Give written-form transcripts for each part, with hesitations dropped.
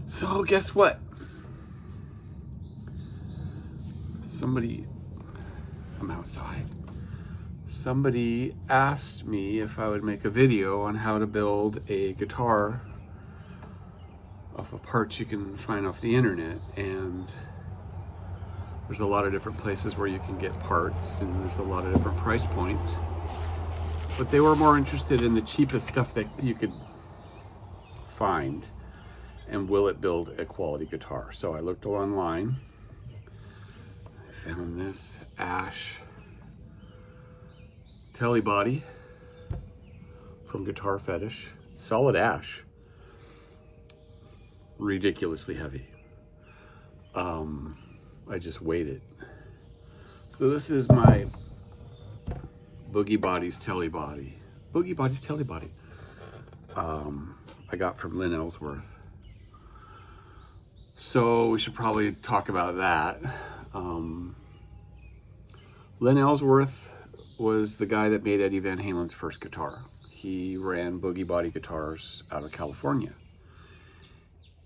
So guess what? I'm outside. Somebody asked me if I would make a video on how to build a guitar off of parts you can find off the internet. And there's a lot of different places where you can get parts, and there's a lot of different price points. But they were more interested in the cheapest stuff that you could find, and will it build a quality guitar? So I looked online. I found this Ash Telly body from Guitar Fetish. Solid ash. Ridiculously heavy. I just weighed it. So this is my Boogie Body's Telly body. Boogie Body's Telly body. I got from Lynn Ellsworth. So we should probably talk about that. Lynn Ellsworth was the guy that made Eddie Van Halen's first guitar. He ran Boogie Body Guitars out of California.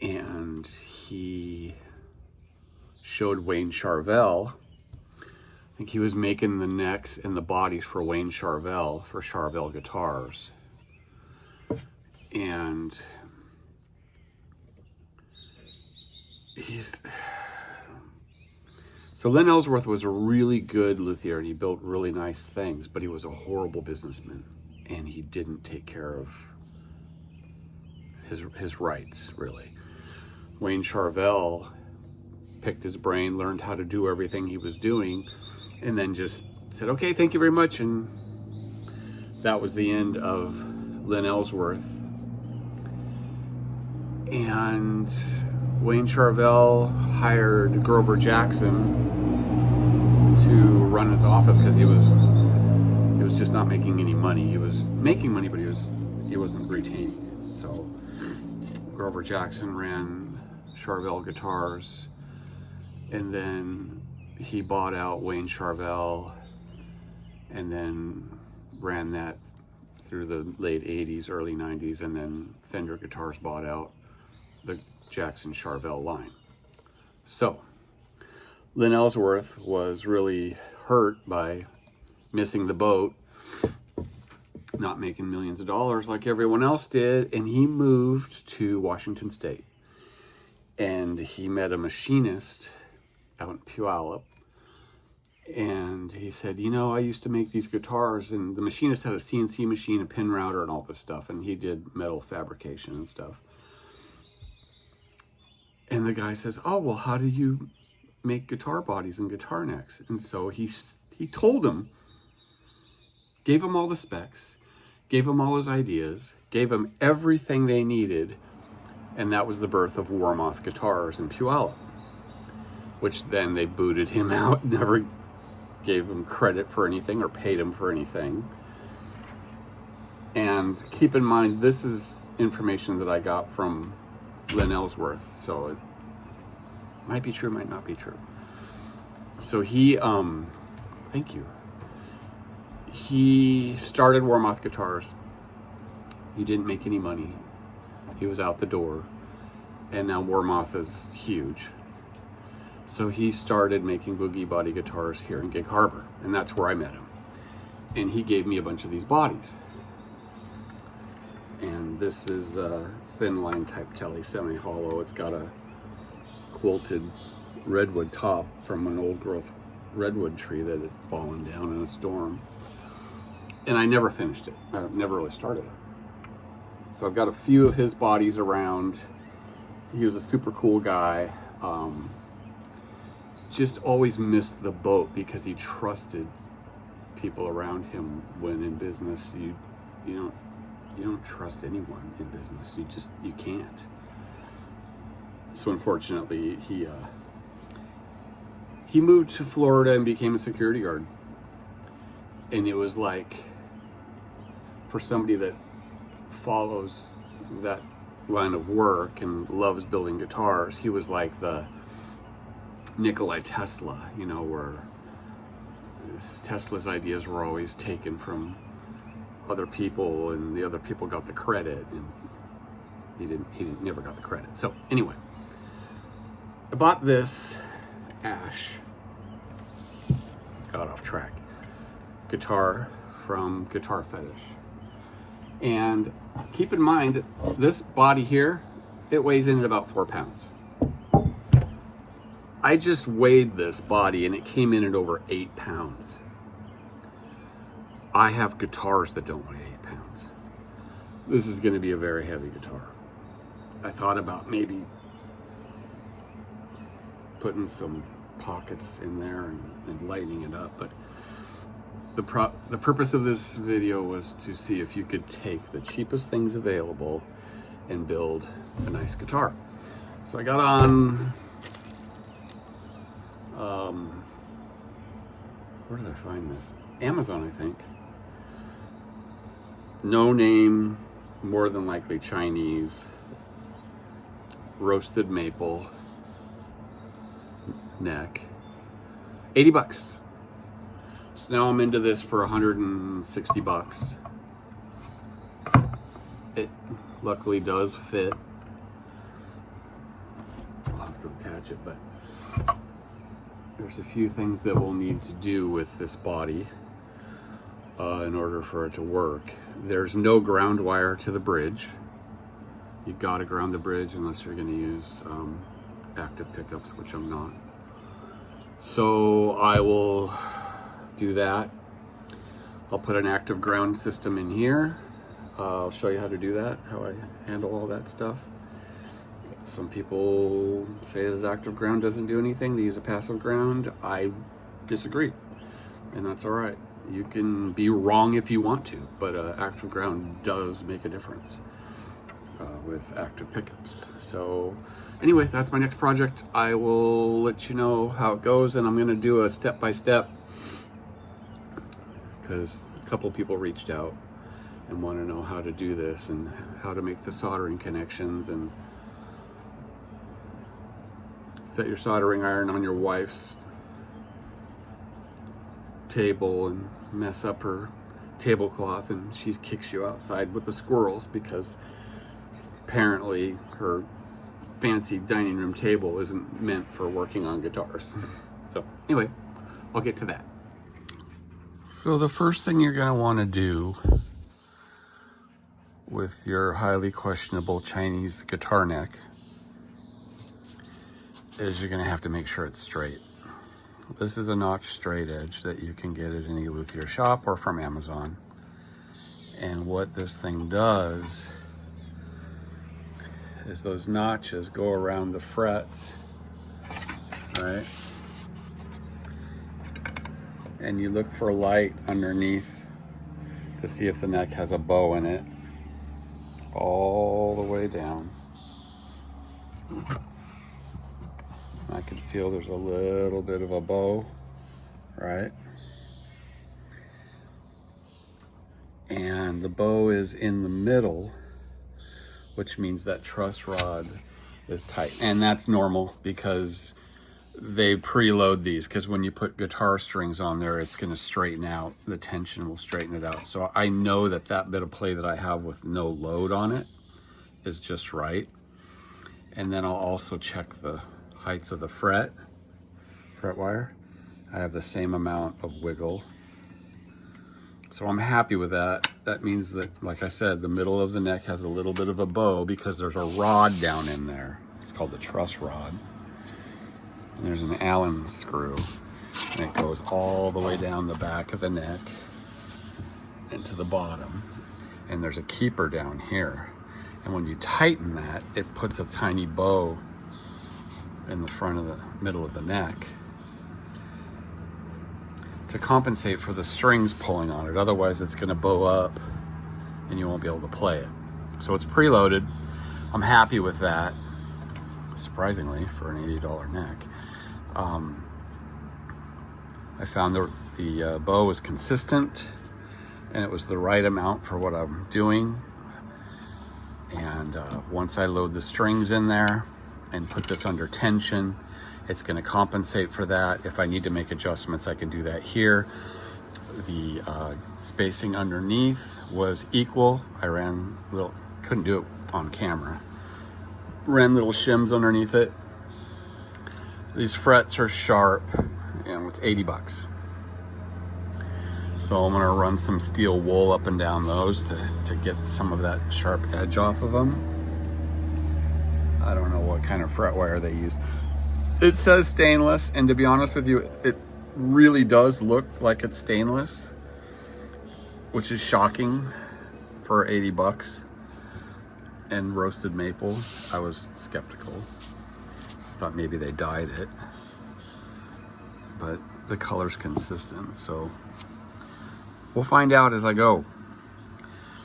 And he showed Wayne Charvel. I think he was making the necks and the bodies for Wayne Charvel, for Charvel Guitars. And so Lynn Ellsworth was a really good luthier, and he built really nice things, but he was a horrible businessman, and he didn't take care of his rights, really. Wayne Charvel picked his brain, learned how to do everything he was doing, and then just said, okay, thank you very much. And that was the end of Lynn Ellsworth. And Wayne Charvel hired Grover Jackson to run his office because he was just not making any money. He was making money, but he wasn't retaining it. So Grover Jackson ran Charvel Guitars, and then he bought out Wayne Charvel, and then ran that through the late 80s, early 90s, and then Fender Guitars bought out the Jackson Charvel line. So Lynn Ellsworth was really hurt by missing the boat, not making millions of dollars like everyone else did, and he moved to Washington State. And he met a machinist out in Puyallup, and he said, you know, I used to make these guitars, and the machinist had a CNC machine, a pin router, and all this stuff, and he did metal fabrication and stuff. And the guy says, oh, well, how do you make guitar bodies and guitar necks? And so he told him, gave him all the specs, gave him all his ideas, gave him everything they needed, and that was the birth of Warmoth Guitars in Puyallup, which then they booted him out, never gave him credit for anything or paid him for anything. And keep in mind, this is information that I got from Lynn Ellsworth, so it might be true, might not be true. So he, thank you. He started Warmoth Guitars. He didn't make any money. He was out the door, and now Warmoth is huge. So he started making Boogie Body Guitars here in Gig Harbor, and that's where I met him. And he gave me a bunch of these bodies. And this is a thin line type Telly, semi-hollow. It's got a quilted redwood top from an old growth redwood tree that had fallen down in a storm. And I never finished it. I never really started it. So I've got a few of his bodies around. He was a super cool guy. Just always missed the boat because he trusted people around him when in business. You don't trust anyone in business. You can't. So unfortunately, he moved to Florida and became a security guard. And it was like, for somebody that follows that line of work and loves building guitars, he was like the Nikolai Tesla, where Tesla's ideas were always taken from other people, and the other people got the credit, and he never got the credit. So anyway, I bought this Ash, got off track, guitar from Guitar Fetish. And keep in mind, this body here, it weighs in at about 4 pounds. I just weighed this body and it came in at over 8 pounds. I have guitars that don't weigh 8 pounds. This is going to be a very heavy guitar. I thought about maybe putting some pockets in there and lightening it up, but the purpose of this video was to see if you could take the cheapest things available and build a nice guitar. So I got on, where did I find this? Amazon, I think. No name, more than likely Chinese, roasted maple neck, 80 bucks. So now I'm into this for 160 bucks. It luckily does fit. I'll have to attach it, but there's a few things that we'll need to do with this body in order for it to work. There's no ground wire to the bridge. You gotta ground the bridge unless you're gonna use active pickups, which I'm not. So I will do that. I'll put an active ground system in here. I'll show you how to do that, how I handle all that stuff. Some people say that active ground doesn't do anything. They use a passive ground. I disagree, and that's all right. You can be wrong if you want to, but active ground does make a difference with active pickups. So anyway, that's my next project. I will let you know how it goes, and I'm going to do a step-by-step because a couple people reached out and want to know how to do this and how to make the soldering connections and set your soldering iron on your wife's table and mess up her tablecloth and she kicks you outside with the squirrels because apparently her fancy dining room table isn't meant for working on guitars. So anyway, I'll get to that. So the first thing you're going to want to do with your highly questionable Chinese guitar neck is you're going to have to make sure it's straight. This is a notch straight edge that you can get at any luthier shop or from Amazon. And what this thing does is those notches go around the frets, right? And you look for light underneath to see if the neck has a bow in it, all the way down. I can feel there's a little bit of a bow, right? And the bow is in the middle, which means that truss rod is tight. And that's normal because they preload these, because when you put guitar strings on there, it's going to straighten out. The tension will straighten it out. So I know that that bit of play that I have with no load on it is just right. And then I'll also check the heights of the fret wire. I have the same amount of wiggle. So I'm happy with that. That means that, like I said, the middle of the neck has a little bit of a bow because there's a rod down in there. It's called the truss rod. And there's an Allen screw, and it goes all the way down the back of the neck into the bottom. And there's a keeper down here. And when you tighten that, it puts a tiny bow in the front of the middle of the neck to compensate for the strings pulling on it. Otherwise it's going to bow up and you won't be able to play it. So it's preloaded. I'm happy with that, surprisingly, for an $80 neck. I found the bow was consistent and it was the right amount for what I'm doing. And once I load the strings in there and put this under tension, it's going to compensate for that. If I need to make adjustments, I can do that here. The spacing underneath was equal. I ran little, couldn't do it on camera. Ran little shims underneath it These frets are sharp, and it's 80 bucks. So I'm gonna run some steel wool up and down those to get some of that sharp edge off of them. I don't know what kind of fret wire they use. It says stainless, and to be honest with you, it really does look like it's stainless, which is shocking for 80 bucks. And roasted maple, I was skeptical. Thought maybe they dyed it, but the color's consistent, so we'll find out as I go.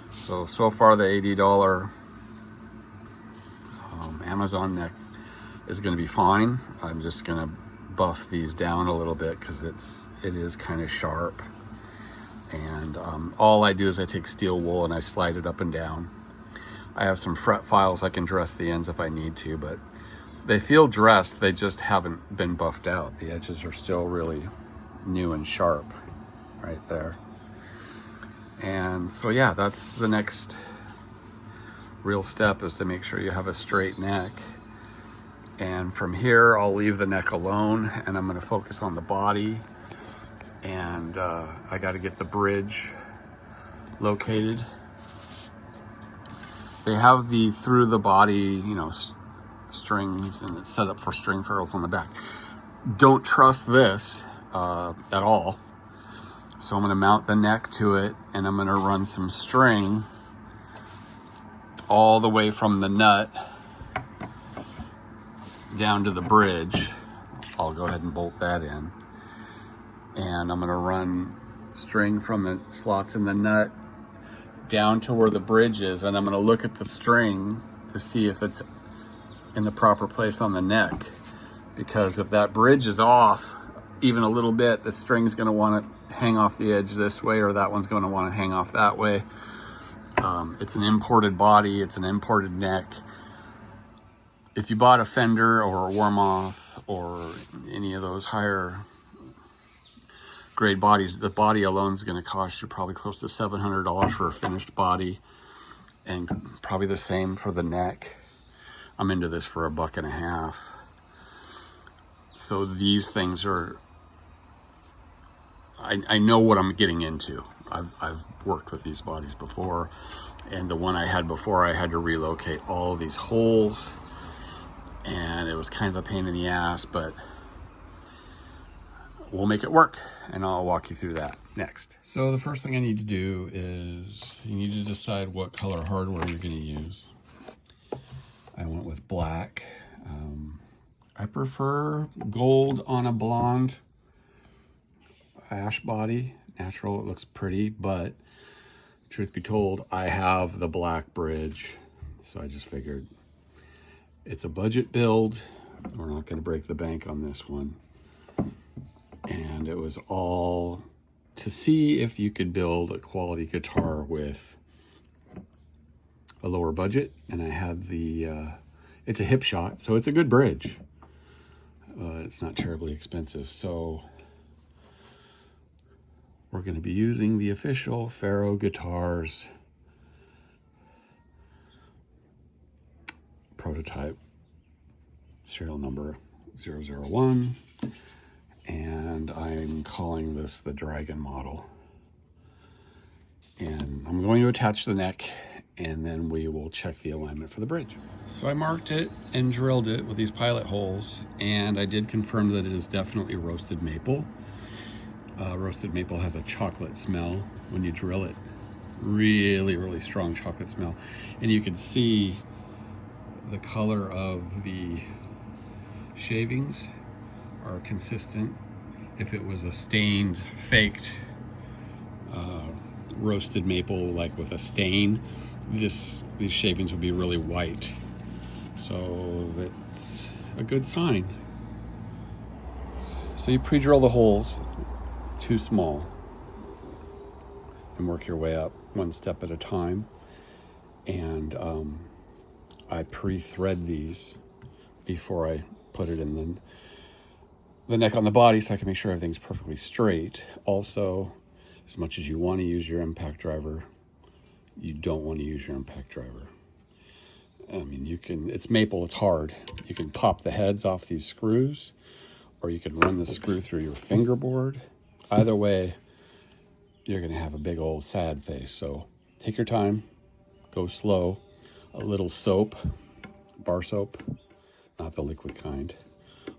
So far the $80 Amazon neck is going to be fine. I'm just going to buff these down a little bit because it is kind of sharp. And all I do is I take steel wool and I slide it up and down. I have some fret files I can dress the ends if I need to, but they feel dressed, they just haven't been buffed out. The edges are still really new and sharp right there. And so yeah, that's the next real step, is to make sure you have a straight neck. And from here, I'll leave the neck alone and I'm gonna focus on the body. And I gotta get the bridge located. They have the through the body, strings, and it's set up for string ferrules on the back. Don't trust this at all. So I'm gonna mount the neck to it and I'm gonna run some string all the way from the nut down to the bridge. I'll go ahead and bolt that in. And I'm gonna run string from the slots in the nut down to where the bridge is, and I'm gonna look at the string to see if it's in the proper place on the neck. Because if that bridge is off even a little bit, the string's gonna wanna hang off the edge this way, or that one's gonna wanna hang off that way. It's an imported body, it's an imported neck. If you bought a Fender or a Warmoth or any of those higher grade bodies, the body alone is going to cost you probably close to $700 for a finished body, and probably the same for the neck. I'm into this for $1.50. So these things are, I know what I'm getting into. I've worked with these bodies before, and the one I had before, I had to relocate all of these holes, and it was kind of a pain in the ass, but we'll make it work, and I'll walk you through that next. So the first thing I need to do is you need to decide what color hardware you're going to use. I went with black. I prefer gold on a blonde ash body. Natural, it looks pretty, but truth be told, I have the black bridge, so I just figured it's a budget build. We're not going to break the bank on this one. And it was all to see if you could build a quality guitar with a lower budget. And I had it's a Hipshot, so it's a good bridge. It's not terribly expensive. So we're going to be using the official Faro Guitars prototype, serial number 001. And I'm calling this the Dragon model. And I'm going to attach the neck, and then we will check the alignment for the bridge. So I marked it and drilled it with these pilot holes, and I did confirm that it is definitely roasted maple. Roasted maple has a chocolate smell when you drill it. Really, really strong chocolate smell. And you can see the color of the shavings are consistent. If it was a stained, faked roasted maple, like with a stain, these shavings would be really white. So that's a good sign. So you pre-drill the holes, too small, and work your way up one step at a time. And I pre-thread these before I put it in the neck on the body, so I can make sure everything's perfectly straight. Also, as much as you want to use your impact driver, you don't want to use your impact driver. I mean, it's maple, it's hard. You can pop the heads off these screws, or you can run the screw through your fingerboard. Either way, you're going to have a big old sad face. So take your time, go slow. A little soap, bar soap, not the liquid kind,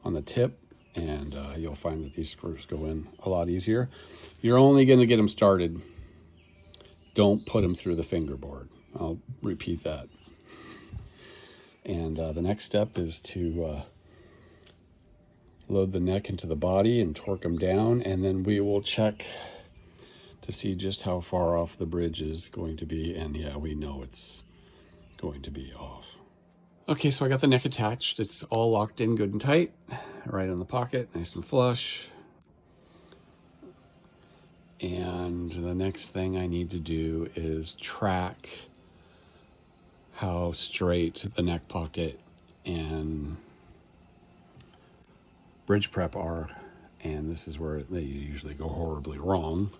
on the tip, and you'll find that these screws go in a lot easier. You're only going to get them started. Don't put them through the fingerboard. I'll repeat that. And the next step is to load the neck into the body and torque them down, and then we will check to see just how far off the bridge is going to be. And yeah, we know it's going to be off. Okay, so I got the neck attached. It's all locked in good and tight, right in the pocket, nice and flush. And the next thing I need to do is track how straight the neck pocket and bridge prep are. And this is where they usually go horribly wrong.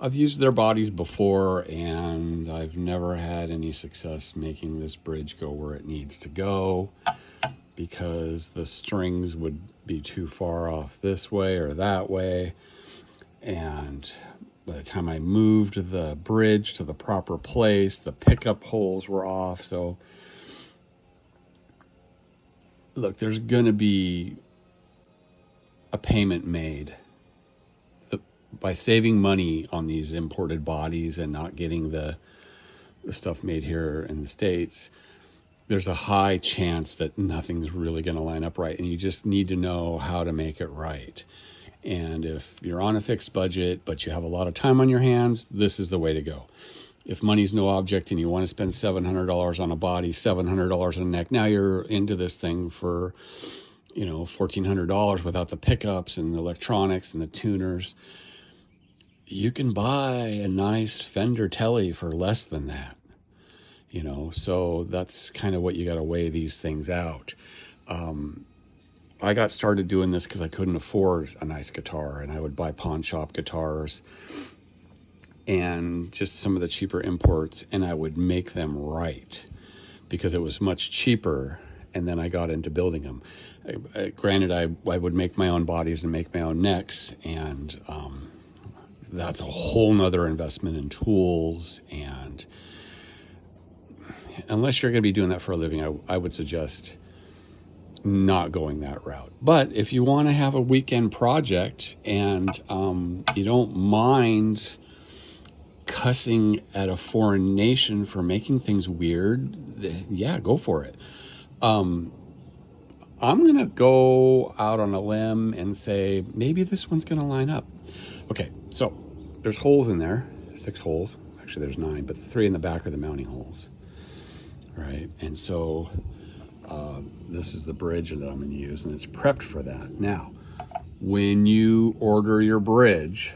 I've used their bodies before, and I've never had any success making this bridge go where it needs to go, because the strings would be too far off this way or that way. And by the time I moved the bridge to the proper place, the pickup holes were off. So look, there's gonna be a payment made. By saving money on these imported bodies and not getting the stuff made here in the States, there's a high chance that nothing's really going to line up right. And you just need to know how to make it right. And if you're on a fixed budget, but you have a lot of time on your hands, this is the way to go. If money's no object and you want to spend $700 on a body, $700 on a neck, now you're into this thing for, $1,400 without the pickups and the electronics and the tuners. You can buy a nice Fender Tele for less than that, so that's kind of what you got to weigh these things out. I got started doing this because I couldn't afford a nice guitar, and I would buy pawn shop guitars and just some of the cheaper imports, and I would make them right because it was much cheaper. And then I got into building them. Granted, I would make my own bodies and make my own necks, and that's a whole nother investment in tools. And unless you're going to be doing that for a living, I would suggest not going that route. But if you want to have a weekend project and you don't mind cussing at a foreign nation for making things weird, yeah, go for it. I'm going to go out on a limb and say maybe this one's going to line up. Okay, so there's holes in there, 6 holes. Actually, there's 9, but the 3 in the back are the mounting holes, right? And so this is the bridge that I'm going to use, and it's prepped for that. Now, when you order your bridge,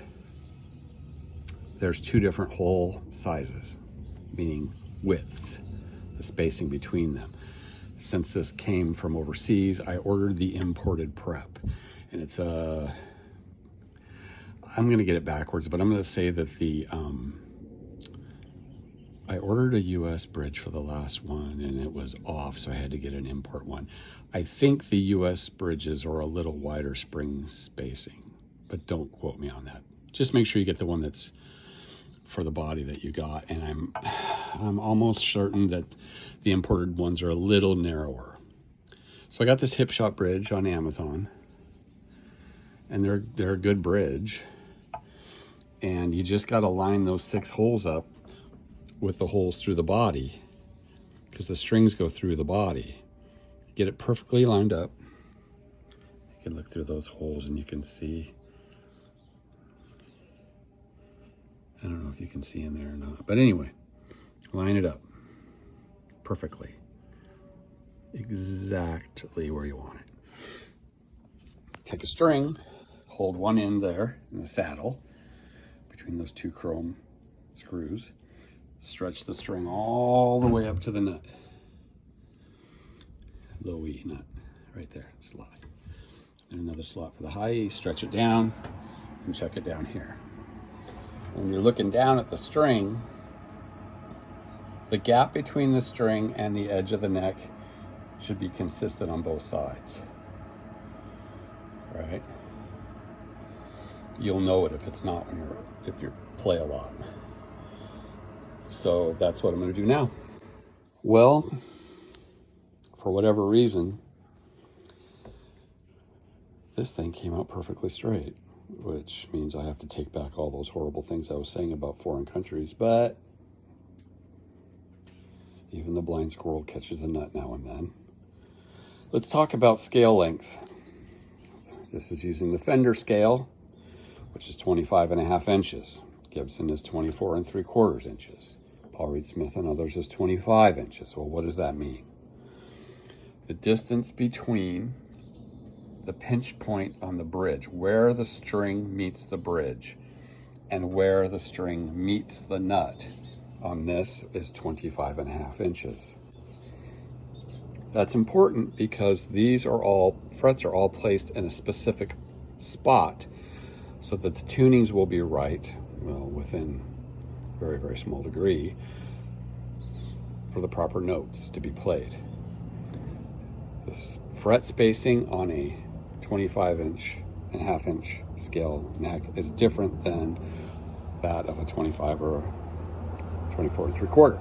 there's 2 different hole sizes, meaning widths, the spacing between them. Since this came from overseas, I ordered the imported prep, and it's I'm going to get it backwards, but I'm going to say that I ordered a US bridge for the last one, and it was off, so I had to get an import one. I think the US bridges are a little wider spring spacing, but don't quote me on that. Just make sure you get the one that's for the body that you got, and I'm almost certain that the imported ones are a little narrower. So I got this Hipshot bridge on Amazon, and they're a good bridge. And you just got to line those 6 holes up with the holes through the body, because the strings go through the body. Get it perfectly lined up. You can look through those holes and you can see. I don't know if you can see in there or not, but anyway, line it up perfectly, exactly where you want it. Take a string, hold one end there in the saddle between those 2 chrome screws, stretch the string all the way up to the nut, low E nut, right there, slot. And another slot for the high E, stretch it down and check it down here. When you're looking down at the string, the gap between the string and the edge of the neck should be consistent on both sides. right? You'll know it if it's not if you play a lot. So that's what I'm going to do now. Well, for whatever reason, this thing came out perfectly straight, which means I have to take back all those horrible things I was saying about foreign countries, but even the blind squirrel catches a nut now and then. Let's talk about scale length. This is using the Fender scale, which is 25.5 inches. Gibson is 24.75 inches. Paul Reed Smith and others is 25 inches. Well, what does that mean? The distance between the pinch point on the bridge, where the string meets the bridge, and where the string meets the nut on this is 25.5 inches. That's important because these are all, frets are all placed in a specific spot so that the tunings will be right, well, within very, very small degree, for the proper notes to be played. The fret spacing on a 25.5 inch scale neck is different than that of a 25 or a 24.75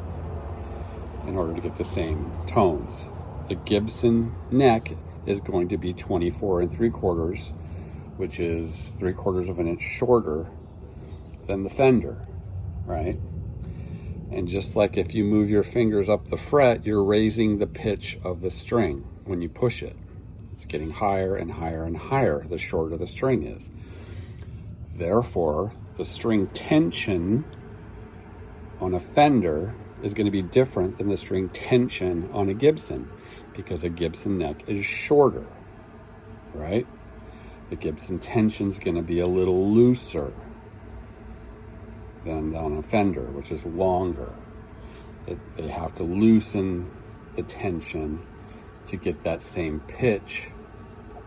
in order to get the same tones. The Gibson neck is going to be 24.75, which is 3/4 of an inch shorter than the Fender, right? And just like if you move your fingers up the fret, you're raising the pitch of the string when you push it. It's getting higher and higher and higher the shorter the string is. Therefore, the string tension on a Fender is going to be different than the string tension on a Gibson, because a Gibson neck is shorter, right? The Gibson tension is going to be a little looser than on a Fender, which is longer. They have to loosen the tension to get that same pitch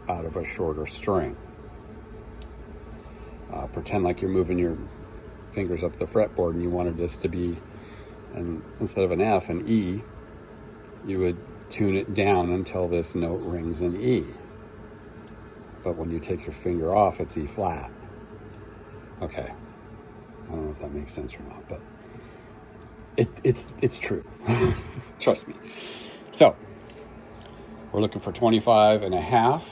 out of a shorter string. Pretend like you're moving your fingers up the fretboard and you wanted this to be, and instead of an F, an E, you would tune it down until this note rings an E. But when you take your finger off, it's E flat. Okay. I don't know if that makes sense or not, but it's true. Trust me. So we're looking for 25.5.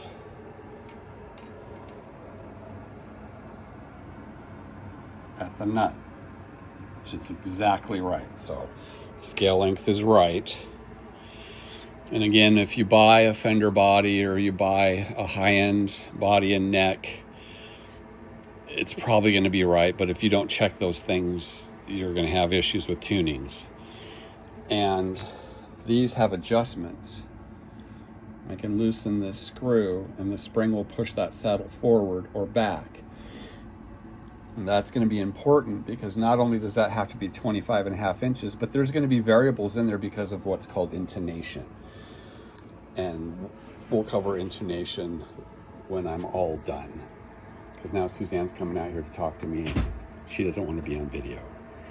At the nut, which is exactly right. So scale length is right. And again, if you buy a Fender body or you buy a high-end body and neck, it's probably going to be right. But if you don't check those things, you're going to have issues with tunings. And these have adjustments. I can loosen this screw and the spring will push that saddle forward or back. And that's going to be important because not only does that have to be 25.5 inches, but there's going to be variables in there because of what's called intonation. And we'll cover intonation when I'm all done. Because now Suzanne's coming out here to talk to me. She doesn't want to be on video.